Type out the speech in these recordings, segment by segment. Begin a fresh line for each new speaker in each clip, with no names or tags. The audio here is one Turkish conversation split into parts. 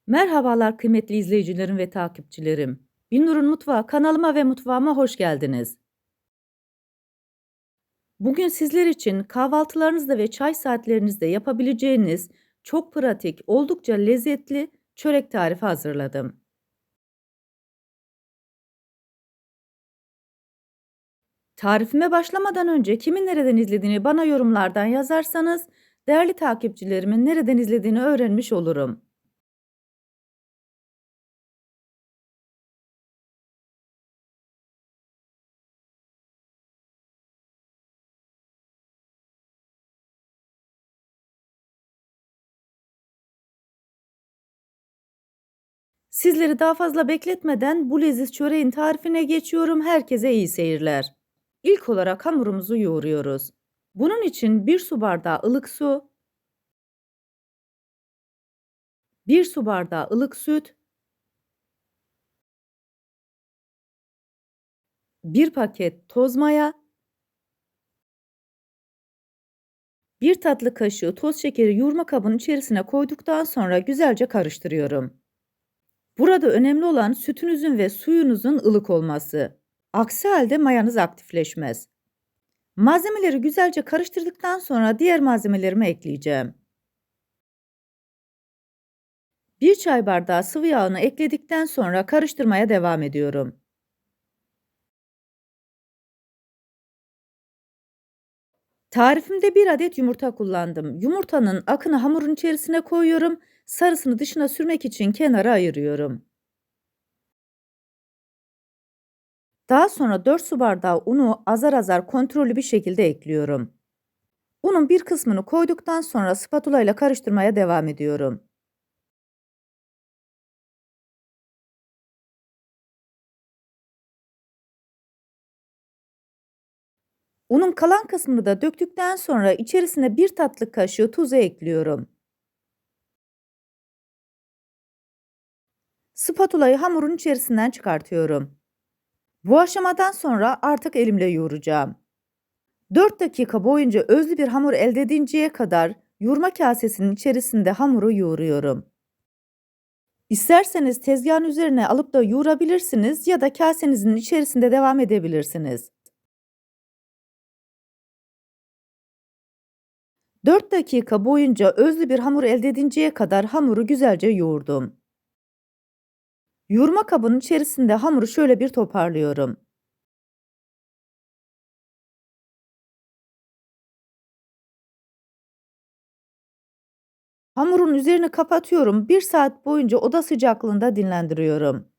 Merhabalar kıymetli izleyicilerim ve takipçilerim. Binnur'un Mutfağı kanalıma ve mutfağıma hoş geldiniz. Bugün sizler için kahvaltılarınızda ve çay saatlerinizde yapabileceğiniz çok pratik, oldukça lezzetli çörek tarifi hazırladım. Tarifime başlamadan önce kimin nereden izlediğini bana yorumlardan yazarsanız değerli takipçilerimin nereden izlediğini öğrenmiş olurum. Sizleri daha fazla bekletmeden bu leziz çöreğin tarifine geçiyorum. Herkese iyi seyirler. İlk olarak hamurumuzu yoğuruyoruz. Bunun için 1 su bardağı ılık su, 1 su bardağı ılık süt, 1 paket toz maya, 1 tatlı kaşığı toz şekeri yoğurma kabının içerisine koyduktan sonra güzelce karıştırıyorum. Burada önemli olan sütünüzün ve suyunuzun ılık olması. Aksi halde mayanız aktifleşmez. Malzemeleri güzelce karıştırdıktan sonra diğer malzemelerimi ekleyeceğim. 1 çay bardağı sıvı yağını ekledikten sonra karıştırmaya devam ediyorum. Tarifimde 1 adet yumurta kullandım. Yumurtanın akını hamurun içerisine koyuyorum. Sarısını dışına sürmek için kenara ayırıyorum. Daha sonra 4 su bardağı unu azar azar kontrollü bir şekilde ekliyorum. Unun bir kısmını koyduktan sonra spatula ile karıştırmaya devam ediyorum. Unun kalan kısmını da döktükten sonra içerisine 1 tatlı kaşığı tuzu ekliyorum. Spatulayı hamurun içerisinden çıkartıyorum. Bu aşamadan sonra artık elimle yoğuracağım. 4 dakika boyunca özlü bir hamur elde edinceye kadar yoğurma kasesinin içerisinde hamuru yoğuruyorum. İsterseniz tezgahın üzerine alıp da yoğurabilirsiniz ya da kasenizin içerisinde devam edebilirsiniz. 4 dakika boyunca özlü bir hamur elde edinceye kadar hamuru güzelce yoğurdum. Yoğurma kabının içerisinde hamuru şöyle bir toparlıyorum. Hamurun üzerini kapatıyorum. 1 saat boyunca oda sıcaklığında dinlendiriyorum.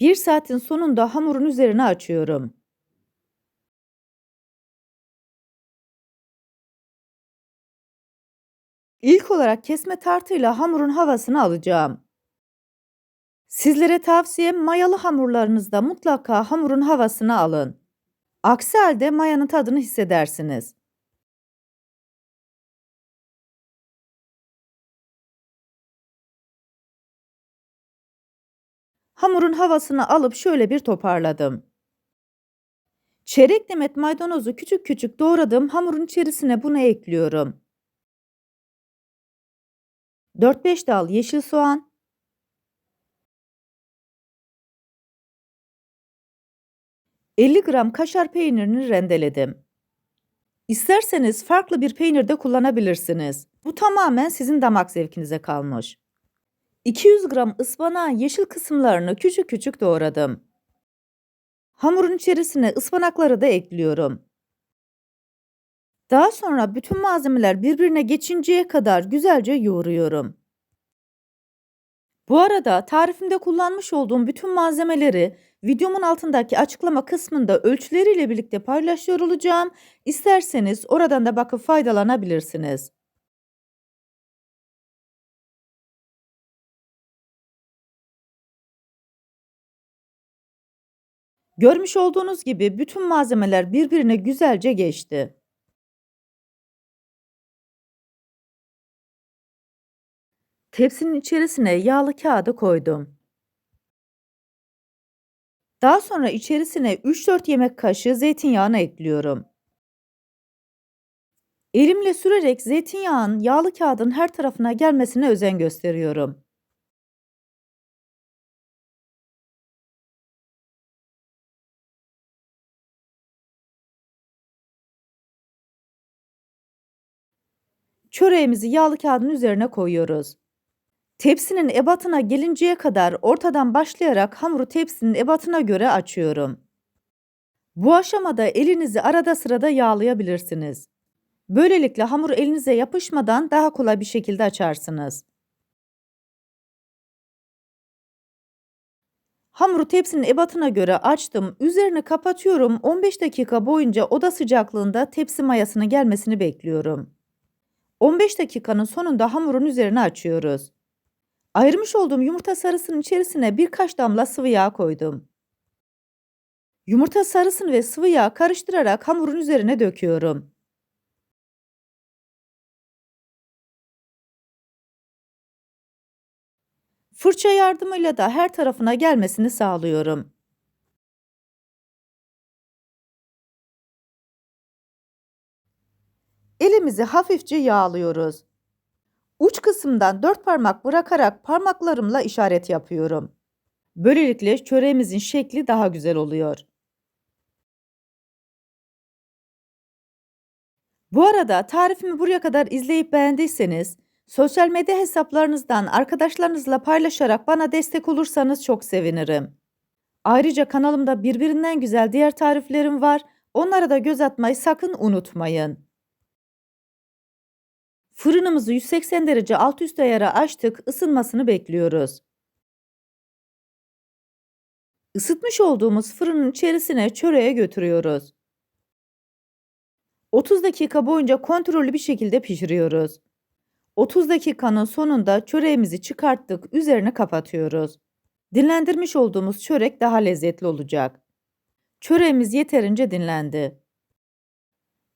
Bir saatin sonunda hamurun üzerini açıyorum. İlk olarak kesme tartıyla hamurun havasını alacağım. Sizlere tavsiyem mayalı hamurlarınızda mutlaka hamurun havasını alın. Aksi halde mayanın tadını hissedersiniz. Hamurun havasını alıp şöyle bir toparladım. Çeyrek demet maydanozu küçük küçük doğradım. Hamurun içerisine bunu ekliyorum. 4-5 dal yeşil soğan, 50 gram kaşar peynirini rendeledim. İsterseniz farklı bir peynir de kullanabilirsiniz. Bu tamamen sizin damak zevkinize kalmış. 200 gram ıspanağın yeşil kısımlarını küçük küçük doğradım. Hamurun içerisine ıspanakları da ekliyorum. Daha sonra bütün malzemeler birbirine geçinceye kadar güzelce yoğuruyorum. Bu arada tarifimde kullanmış olduğum bütün malzemeleri videomun altındaki açıklama kısmında ölçüleriyle birlikte paylaşıyor olacağım. İsterseniz oradan da bakıp faydalanabilirsiniz. Görmüş olduğunuz gibi bütün malzemeler birbirine güzelce geçti. Tepsinin içerisine yağlı kağıdı koydum. Daha sonra içerisine 3-4 yemek kaşığı zeytinyağını ekliyorum. Elimle sürerek zeytinyağın yağlı kağıdın her tarafına gelmesine özen gösteriyorum. Çöreğimizi yağlı kağıdın üzerine koyuyoruz. Tepsinin ebatına gelinceye kadar ortadan başlayarak hamuru tepsinin ebatına göre açıyorum. Bu aşamada elinizi arada sırada yağlayabilirsiniz. Böylelikle hamur elinize yapışmadan daha kolay bir şekilde açarsınız. Hamuru tepsinin ebatına göre açtım. Üzerini kapatıyorum. 15 dakika boyunca oda sıcaklığında tepsi mayasının gelmesini bekliyorum. 15 dakikanın sonunda hamurun üzerine açıyoruz. Ayırmış olduğum yumurta sarısının içerisine birkaç damla sıvı yağ koydum. Yumurta sarısını ve sıvı yağ karıştırarak hamurun üzerine döküyorum. Fırça yardımıyla da her tarafına gelmesini sağlıyorum. Elimizi hafifçe yağlıyoruz. Uç kısımdan 4 parmak bırakarak parmaklarımla işaret yapıyorum. Böylelikle çöreğimizin şekli daha güzel oluyor. Bu arada tarifimi buraya kadar izleyip beğendiyseniz, sosyal medya hesaplarınızdan arkadaşlarınızla paylaşarak bana destek olursanız çok sevinirim. Ayrıca kanalımda birbirinden güzel diğer tariflerim var. Onlara da göz atmayı sakın unutmayın. Fırınımızı 180 derece alt üst ayara açtık, ısınmasını bekliyoruz. Isıtmış olduğumuz fırının içerisine çöreğe götürüyoruz. 30 dakika boyunca kontrollü bir şekilde pişiriyoruz. 30 dakikanın sonunda çöreğimizi çıkarttık, üzerini kapatıyoruz. Dinlendirmiş olduğumuz çörek daha lezzetli olacak. Çöreğimiz yeterince dinlendi.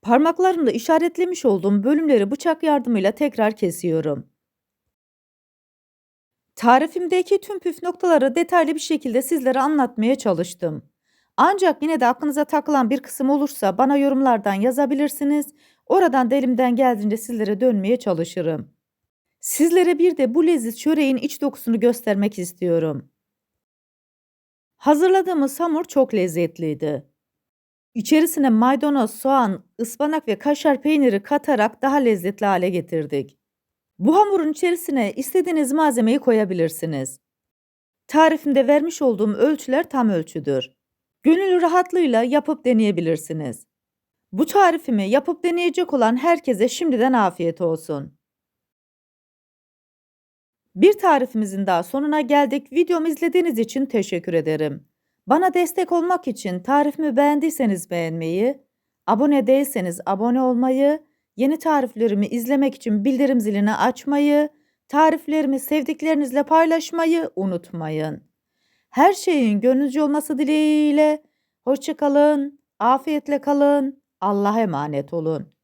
Parmaklarımla işaretlemiş olduğum bölümleri bıçak yardımıyla tekrar kesiyorum. Tarifimdeki tüm püf noktaları detaylı bir şekilde sizlere anlatmaya çalıştım. Ancak yine de aklınıza takılan bir kısım olursa bana yorumlardan yazabilirsiniz. Oradan da elimden geldiğince sizlere dönmeye çalışırım. Sizlere bir de bu leziz çöreğin iç dokusunu göstermek istiyorum. Hazırladığımız hamur çok lezzetliydi. İçerisine maydanoz, soğan, ıspanak ve kaşar peyniri katarak daha lezzetli hale getirdik. Bu hamurun içerisine istediğiniz malzemeyi koyabilirsiniz. Tarifimde vermiş olduğum ölçüler tam ölçüdür. Gönül rahatlığıyla yapıp deneyebilirsiniz. Bu tarifimi yapıp deneyecek olan herkese şimdiden afiyet olsun. Bir tarifimizin daha sonuna geldik. Videomu izlediğiniz için teşekkür ederim. Bana destek olmak için tarifimi beğendiyseniz beğenmeyi, abone değilseniz abone olmayı, yeni tariflerimi izlemek için bildirim zilini açmayı, tariflerimi sevdiklerinizle paylaşmayı unutmayın. Her şeyin gönlünüzce olması dileğiyle, hoşça kalın, afiyetle kalın, Allah'a emanet olun.